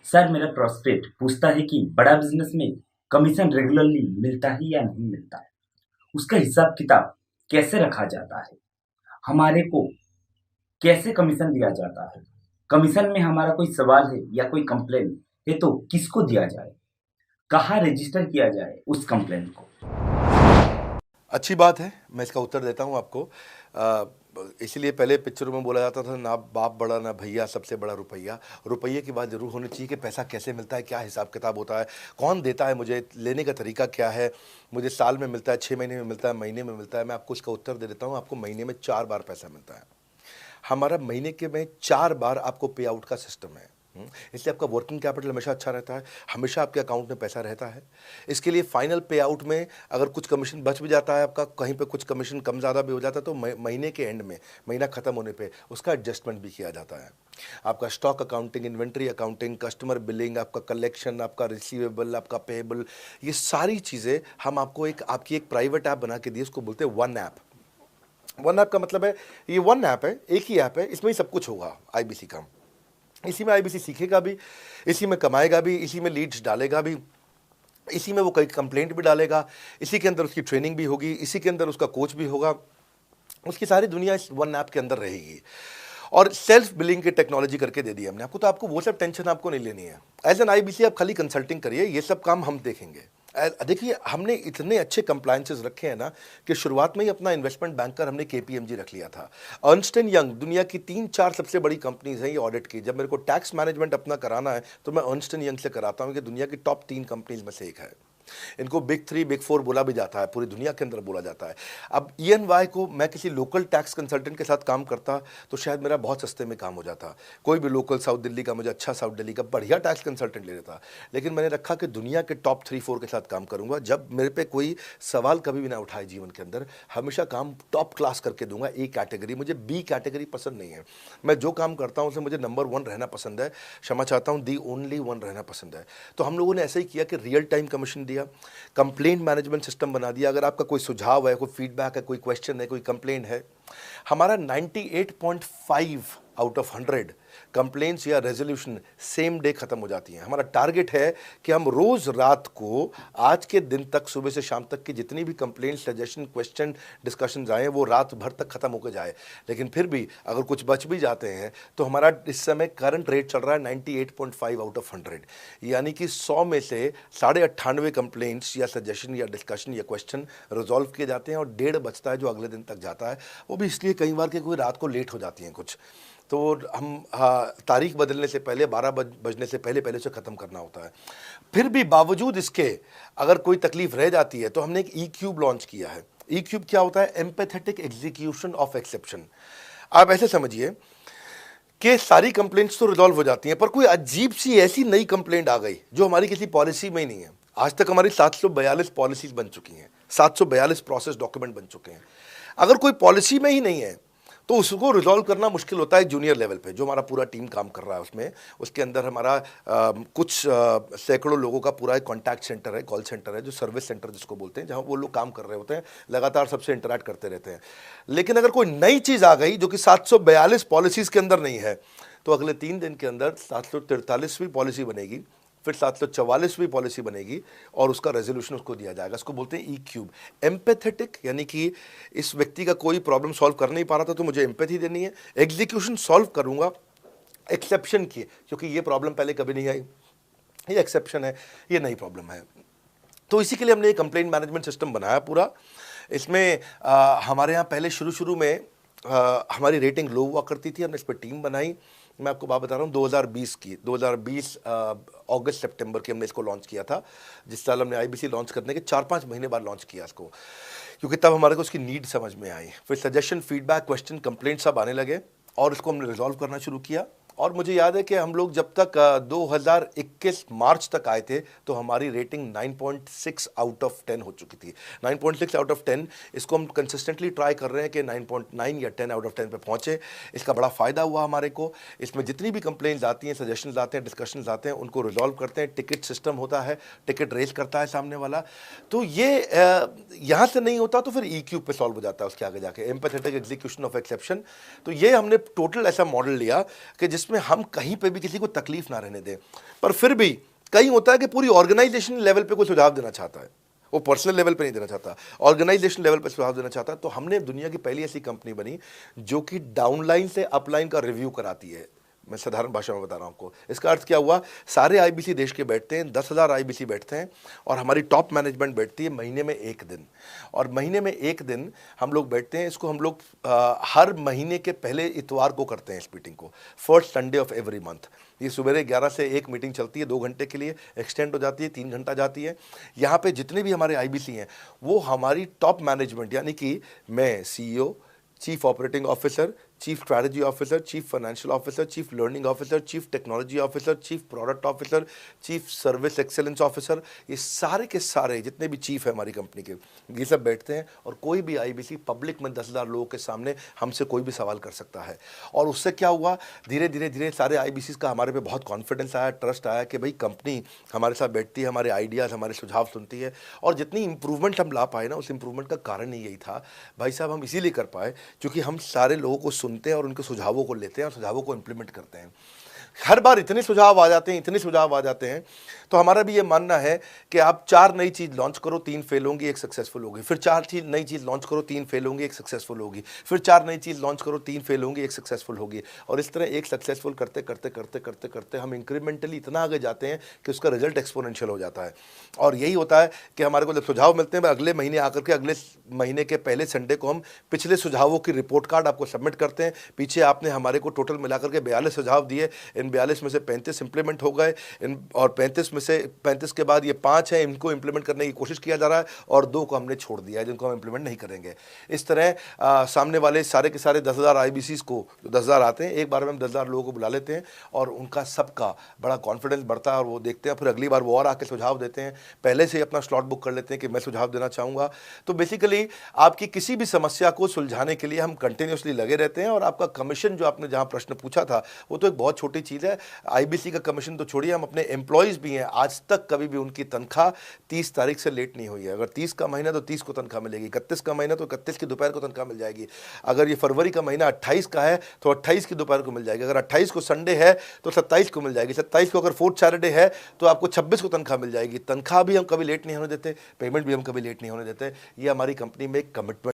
Sir, मेरा prospect पूछता है कि बड़ा बिजनेस में कमीशन रेगुलरली मिलता है या नहीं मिलता है। उसका हिसाब किताब कैसे रखा जाता है, हमारे को कैसे कमीशन दिया जाता है। कमीशन में हमारा कोई सवाल है या कोई कंप्लेन है तो किसको दिया जाए, कहाँ रजिस्टर किया जाए उस कंप्लेन को। अच्छी बात है, मैं इसका उत्तर देता हूँ आपको। इसीलिए पहले पिक्चरों में बोला जाता था ना बाप बड़ा ना भैया, सबसे बड़ा रुपया। रुपये की बात ज़रूर होनी चाहिए कि पैसा कैसे मिलता है, क्या हिसाब किताब होता है, कौन देता है, मुझे लेने का तरीका क्या है, मुझे साल में मिलता है, 6 महीने में मिलता है, महीने में मिलता है। मैं आपको इसका उत्तर दे देता हूँ। आपको महीने में 4 बार पैसा मिलता है। हमारा महीने के में 4 बार आपको पे आउट का सिस्टम है। इसलिए आपका वर्किंग कैपिटल हमेशा अच्छा रहता है, हमेशा आपके अकाउंट में पैसा रहता है। इसके लिए फाइनल पे आउट में अगर कुछ कमीशन बच भी जाता है आपका, कहीं पे कुछ कमीशन कम ज़्यादा भी हो जाता है, तो महीने के एंड में, महीना ख़त्म होने पे उसका एडजस्टमेंट भी किया जाता है। आपका stock accounting, inventory accounting, customer billing, आपका कलेक्शन, आपका रिसीवेबल, आपका पेएबल, ये सारी चीज़ें हम आपको आपकी एक प्राइवेट ऐप बना के दी, उसको बोलते हैं वन ऐप। वन ऐप का मतलब है, ये वन ऐप है, एक ही ऐप है, इसमें ही सब कुछ होगा आईबीसी का। इसी में आईबीसी सीखेगा भी, इसी में कमाएगा भी, इसी में लीड्स डालेगा भी, इसी में वो कई कंप्लेंट भी डालेगा, इसी के अंदर उसकी ट्रेनिंग भी होगी, इसी के अंदर उसका कोच भी होगा। उसकी सारी दुनिया इस वन ऐप के अंदर रहेगी। और सेल्फ बिलिंग की टेक्नोलॉजी करके दे दी हमने आपको, तो आपको वो सब टेंशन आपको नहीं लेनी है। एज एन आईबीसी आप खाली कंसल्टिंग करिए, ये सब काम हम देखेंगे। देखिए, हमने इतने अच्छे कंप्लायंसेस रखे हैं ना कि शुरुआत में ही अपना इन्वेस्टमेंट बैंकर हमने केपीएमजी रख लिया था। अर्नस्ट एंड यंग दुनिया की 3-4 सबसे बड़ी कंपनीज हैं ये ऑडिट की। जब मेरे को टैक्स मैनेजमेंट अपना कराना है तो मैं अर्नस्ट एंड यंग से कराता हूँ कि दुनिया की टॉप 3 कंपनीज में से एक है। इनको बिग 3, बिग 4 बोला भी जाता है, पूरी दुनिया के अंदर बोला जाता है। अब ईएनवाई को मैं किसी लोकल टैक्स कंसल्टेंट के साथ काम करता तो शायद मेरा बहुत सस्ते में काम हो जाता। कोई भी लोकल साउथ दिल्ली का, मुझे अच्छा साउथ दिल्ली का बढ़िया टैक्स कंसल्टेंट ले लेता। लेकिन मैंने रखा कि दुनिया के टॉप 3-4 के साथ काम करूंगा। जब मेरे पे कोई सवाल कभी भी ना उठाए जीवन के अंदर, हमेशा काम टॉप क्लास करके दूंगा। ए कैटेगरी, मुझे बी कैटेगरी पसंद नहीं है। मैं जो काम करता हूं उसमें मुझे नंबर 1 रहना पसंद है। क्षमा चाहता हूं, दी ओनली 1 रहना पसंद है। तो हम लोगों ने ऐसा ही किया कि रियल टाइम कमीशन दिया, कंप्लेंट मैनेजमेंट सिस्टम बना दिया। अगर आपका कोई सुझाव है, कोई फीडबैक है, कोई क्वेश्चन है, कोई कंप्लेंट है, हमारा 98.5 आउट ऑफ 100 कंप्लेंट्स या रेजोल्यूशन सेम डे खत्म हो जाती हैं। हमारा टारगेट है कि हम रोज रात को, आज के दिन तक, सुबह से शाम तक की जितनी भी कंप्लेंट, सजेशन, क्वेश्चन, डिस्कशंस आए वो रात भर तक खत्म होकर जाए। लेकिन फिर भी अगर कुछ बच भी जाते हैं तो हमारा इस समय करंट रेट चल रहा है 98.5 आउट ऑफ 100, यानी कि 100 में से 98.5 कंप्लेंट्स या सजेशन या डिस्कशन या क्वेश्चन रिजॉल्व किए जाते हैं और 1.5 बचता है जो अगले दिन तक जाता है। वो भी इसलिए कई बार कि कोई रात को लेट हो जाती हैं कुछ, तो हम तारीख बदलने से पहले, 12 बजने से पहले पहले से ख़त्म करना होता है। फिर भी बावजूद इसके अगर कोई तकलीफ रह जाती है तो हमने एक ई क्यूब लॉन्च किया है। ई क्यूब क्या होता है? Empathetic execution of exception. आप ऐसे समझिए कि सारी कंप्लेंट्स तो रिजॉल्व हो जाती हैं, पर कोई अजीब सी ऐसी नई कंप्लेंट आ गई जो हमारी किसी पॉलिसी में ही नहीं है। आज तक हमारी 742 पॉलिसीज बन चुकी हैं, 742 प्रोसेस डॉक्यूमेंट बन चुके हैं। अगर कोई पॉलिसी में ही नहीं है तो उसको रिजॉल्व करना मुश्किल होता है जूनियर लेवल पे, जो हमारा पूरा टीम काम कर रहा है उसमें। उसके अंदर हमारा कुछ सैकड़ों लोगों का पूरा एक कॉन्टैक्ट सेंटर है, कॉल सेंटर है, जो सर्विस सेंटर जिसको बोलते हैं, जहाँ वो लोग काम कर रहे होते हैं, लगातार सबसे इंटरैक्ट करते रहते हैं। लेकिन अगर कोई नई चीज़ आ गई जो कि 742 पॉलिसीज़ के अंदर नहीं है, तो अगले 3 दिन के अंदर 743वीं पॉलिसी बनेगी, फिर 744वीं पॉलिसी बनेगी और उसका रेजोल्यूशन उसको दिया जाएगा। इसको बोलते हैं ई क्यूब। एम्पैथेटिक, यानी कि इस व्यक्ति का कोई प्रॉब्लम सॉल्व कर नहीं पा रहा था तो मुझे एम्पैथी देनी है। एग्जीक्यूशन सॉल्व करूंगा एक्सेप्शन की, क्योंकि ये प्रॉब्लम पहले कभी नहीं आई, ये एक्सेप्शन है, ये नई प्रॉब्लम है। तो इसी के लिए हमने एक कंप्लेंट मैनेजमेंट सिस्टम बनाया पूरा। इसमें हमारे यहाँ पहले शुरू में हमारी रेटिंग लो हुआ करती थी, हमने इस पर टीम बनाई। मैं आपको बात बता रहा हूँ 2020 की, 2020 अगस्त सितंबर की हमने इसको लॉन्च किया था। जिस साल हमने आईबीसी लॉन्च करने के 4-5 महीने बाद लॉन्च किया इसको, क्योंकि तब हमारे को उसकी नीड समझ में आई। फिर सजेशन, फीडबैक, क्वेश्चन, कंप्लेंट सब आने लगे और इसको हमने रिजॉल्व करना शुरू किया। और मुझे याद है कि हम लोग जब तक 2021 मार्च तक आए थे तो हमारी रेटिंग 9.6 आउट ऑफ 10 हो चुकी थी। 9.6 आउट ऑफ 10, इसको हम कंसिस्टेंटली ट्राई कर रहे हैं कि 9.9 या 10 आउट ऑफ 10 पे पहुंचे। इसका बड़ा फ़ायदा हुआ हमारे को। इसमें जितनी भी कंप्लेंट्स आती हैं, सजेशंस आते हैं, डिस्कशंस आते हैं, उनको रिजॉल्व करते हैं। टिकट सिस्टम होता है, टिकट रेज करता है सामने वाला। तो ये यहाँ से नहीं होता तो फिर ई क्यूब पे सॉल्व हो जाता है उसके आगे जाके, एम्पैथेटिक एग्जीक्यूशन ऑफ एक्सेप्शन। तो ये हमने टोटल ऐसा मॉडल लिया कि जिस जिसमें हम कहीं पे भी किसी को तकलीफ ना रहने दें। पर फिर भी कहीं होता है कि पूरी ऑर्गेनाइजेशन लेवल पे कोई सुझाव देना चाहता है, वो पर्सनल लेवल पे नहीं देना चाहता, ऑर्गेनाइजेशन लेवल पे सुझाव देना चाहता है। तो हमने दुनिया की पहली ऐसी कंपनी बनी जो कि डाउनलाइन से अपलाइन का रिव्यू कराती है। मैं साधारण भाषा में बता रहा हूँ आपको। इसका अर्थ क्या हुआ, सारे आईबीसी देश के बैठते हैं, 10,000 आईबीसी बैठते हैं और हमारी टॉप मैनेजमेंट बैठती है महीने में एक दिन। और महीने में एक दिन हम लोग बैठते हैं। इसको हम लोग हर महीने के पहले इतवार को करते हैं इस मीटिंग को, first Sunday off every month. ये सुबह 11 से एक मीटिंग चलती है, 2 घंटे के लिए एक्सटेंड हो जाती है, 3 घंटा जाती है। यहाँ पे जितने भी हमारे आईबीसी हैं वो हमारी टॉप मैनेजमेंट, यानी कि मैं CEO, chief operating officer, chief strategy officer, chief financial officer, chief learning officer, chief technology officer, chief product officer, chief service excellence officer, ये सारे के सारे जितने भी चीफ है हमारी कंपनी के, ये सब बैठते हैं। और कोई भी आईबीसी पब्लिक में 10,000 लोगों के सामने हमसे कोई भी सवाल कर सकता है। और उससे क्या हुआ, धीरे धीरे धीरे सारे आईबीसी का हमारे पे बहुत कॉन्फिडेंस आया, ट्रस्ट आया कि भाई कंपनी हमारे साथ बैठती है, हमारे आइडियाज़, हमारे सुझाव सुनती है। और जितनी इंप्रूवमेंट हम ला पाए ना, उस इंप्रूवमेंट का कारण ही यही था भाई साहब, हम इसीलिए कर पाए क्योंकि हम सारे लोगों को सुनते हैं और उनके सुझावों को लेते हैं और सुझावों को इंप्लीमेंट करते हैं। हर बार इतने सुझाव आ जाते हैं, इतने सुझाव आ जाते हैं, तो हमारा भी ये मानना है कि आप 4 नई चीज़ लॉन्च करो, 3 फेल होंगी, 1 सक्सेसफुल होगी। फिर 4 नई चीज़ लॉन्च करो, 3 फेल होंगी, 1 सक्सेसफुल होगी। फिर 4 नई चीज़ लॉन्च करो, 3 फेल होंगी, 1 सक्सेसफुल होगी। और इस तरह एक सक्सेसफुल करते करते करते करते करते हम इंक्रीमेंटली इतना आगे जाते हैं कि उसका रिजल्ट एक्सपोनेंशियल हो जाता है। और यही होता है कि हमारे को जब सुझाव मिलते हैं, अगले महीने आकर के अगले महीने के पहले संडे को हम पिछले सुझावों की रिपोर्ट कार्ड आपको सबमिट करते हैं। पीछे आपने हमारे को टोटल मिलाकर के 42 सुझाव दिए, इन 42 में से 35 इंप्लीमेंट हो गए, और 35 में से 35 के बाद ये 5 हैं, इनको इंप्लीमेंट करने की कोशिश किया जा रहा है, और 2 को हमने छोड़ दिया है जिनको हम इंप्लीमेंट नहीं करेंगे। इस तरह सामने वाले सारे के सारे 10,000 आईबीसीज को, 10,000 आते हैं, एक बार में हम 10,000 लोगों को बुला लेते हैं और उनका सबका बड़ा कॉन्फिडेंस बढ़ता है और वो देखते हैं, फिर अगली बार वो और आके सुझाव देते हैं। पहले से ही अपना स्लॉट बुक कर लेते हैं कि मैं सुझाव देना चाहूँगा। तो बेसिकली आपकी किसी भी समस्या को सुलझाने के लिए हम कंटिन्यूसली लगे रहते हैं। और आपका कमीशन, जो आपने जहाँ प्रश्न पूछा था, वो तो एक बहुत छोटी चीज़ है। आईबीसी का कमीशन तो छोड़िए, हम अपने एम्प्लॉयज़ भी हैं, आज तक कभी भी उनकी तनख्वाह 30 तारीख से लेट नहीं हुई है। अगर 30 का महीना तो 30 को तनख्वाह मिलेगी, 31 का महीना तो 31 की दोपहर को तनख्वाह मिल जाएगी। अगर ये फरवरी का महीना 28 का है तो 28 की दोपहर को मिल जाएगी। अगर 28 को संडे है तो 27 को मिल जाएगी। 27 को अगर फोर्थ सैटरडे है तो आपको 26 को तनख्वाह मिल जाएगी। तनख्वाह भी हम कभी लेट नहीं होने देते, पेमेंट भी हम कभी लेट नहीं होने देते। ये हमारी कंपनी में एक कमिटमेंट